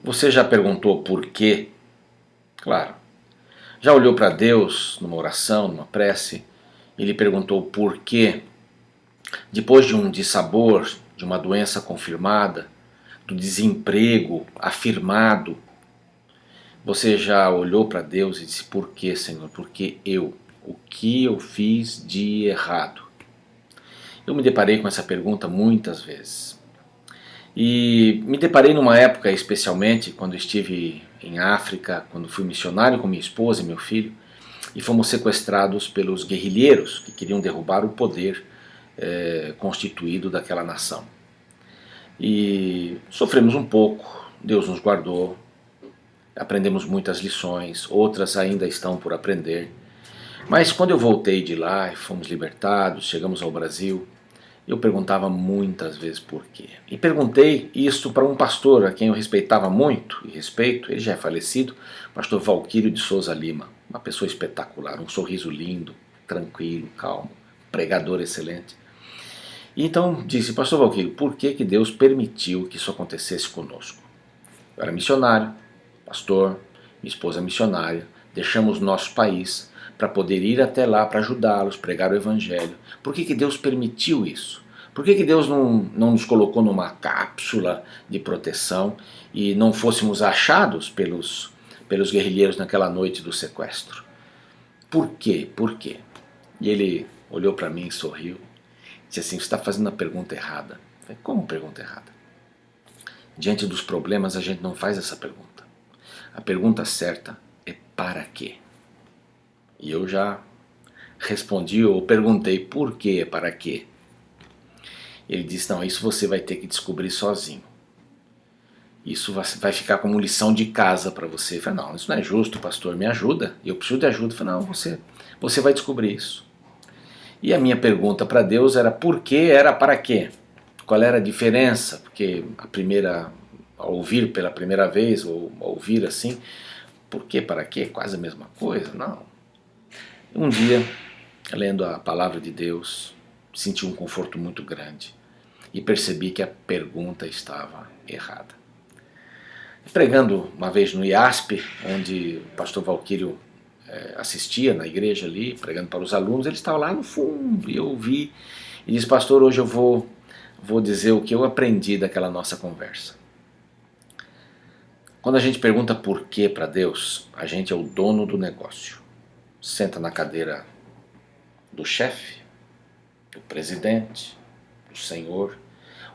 Você já perguntou por quê? Claro. Já olhou para Deus numa oração, numa prece, e lhe perguntou por quê? Depois de um dissabor, de uma doença confirmada, do desemprego afirmado, você já olhou para Deus e disse: por que, Senhor? Porque eu? O que eu fiz de errado? Eu me deparei com essa pergunta muitas vezes. E me deparei numa época, especialmente quando estive em África, quando fui missionário com minha esposa e meu filho, e fomos sequestrados pelos guerrilheiros que queriam derrubar o poder constituído daquela nação. E sofremos um pouco, Deus nos guardou, aprendemos muitas lições, outras ainda estão por aprender. Mas quando eu voltei de lá e fomos libertados, chegamos ao Brasil, eu perguntava muitas vezes por quê. E perguntei isso para um pastor a quem eu respeitava muito e respeito, ele já é falecido, pastor Valquírio de Souza Lima, uma pessoa espetacular, um sorriso lindo, tranquilo, calmo, pregador excelente. E então disse: pastor Valquírio, por que Deus permitiu que isso acontecesse conosco? Eu era missionário, pastor, minha esposa missionária, deixamos nosso país para poder ir até lá para ajudá-los, pregar o evangelho. Por que Deus permitiu isso? Por que Deus não nos colocou numa cápsula de proteção e não fôssemos achados pelos guerrilheiros naquela noite do sequestro? Por quê? Por quê? E ele olhou para mim e sorriu. Disse assim: você está fazendo a pergunta errada. Eu falei: como pergunta errada? Diante dos problemas a gente não faz essa pergunta. A pergunta certa é para quê? E eu já respondi ou perguntei por quê, para quê. Ele disse: não, isso você vai ter que descobrir sozinho. Isso vai ficar como lição de casa para você. Eu falei: não, isso não é justo, pastor, me ajuda. Eu preciso de ajuda. Eu falei: não, você vai descobrir isso. E a minha pergunta para Deus era por quê, era para quê? Qual era a diferença? Porque a primeira, ao ouvir pela primeira vez, ou ao ouvir assim, por quê, para quê? Quase a mesma coisa? Não. Um dia, lendo a palavra de Deus, senti um conforto muito grande e percebi que a pergunta estava errada. Pregando uma vez no IASP, onde o pastor Valquírio assistia na igreja ali, pregando para os alunos, ele estava lá no fundo e eu ouvi e disse: pastor, hoje eu vou dizer o que eu aprendi daquela nossa conversa. Quando a gente pergunta por quê para Deus, a gente é o dono do negócio. Senta na cadeira do chefe, do presidente, do Senhor,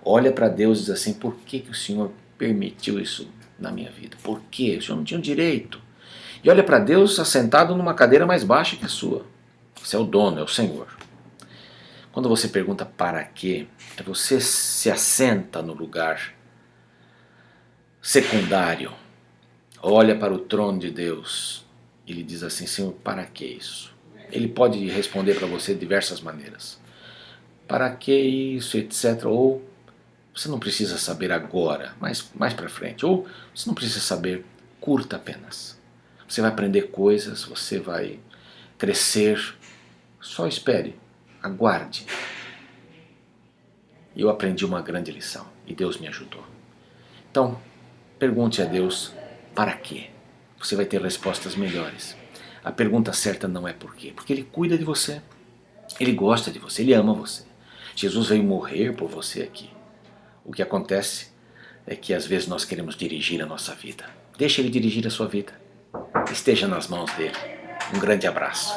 olha para Deus e diz assim: por que o Senhor permitiu isso na minha vida? Por quê? O Senhor não tinha o direito. E olha para Deus assentado numa cadeira mais baixa que a sua. Você é o dono, é o Senhor. Quando você pergunta para quê, você se assenta no lugar secundário, olha para o trono de Deus e lhe diz assim: Senhor, para que isso? Ele pode responder para você de diversas maneiras. Para que isso, etc. Ou você não precisa saber agora, mas mais para frente. Ou você não precisa saber, curta apenas. Você vai aprender coisas, você vai crescer. Só espere, aguarde. E eu aprendi uma grande lição e Deus me ajudou. Então, pergunte a Deus para quê. Você vai ter respostas melhores. A pergunta certa não é por quê, porque Ele cuida de você, Ele gosta de você, Ele ama você. Jesus veio morrer por você aqui. O que acontece é que às vezes nós queremos dirigir a nossa vida. Deixe Ele dirigir a sua vida. Esteja nas mãos dEle. Um grande abraço.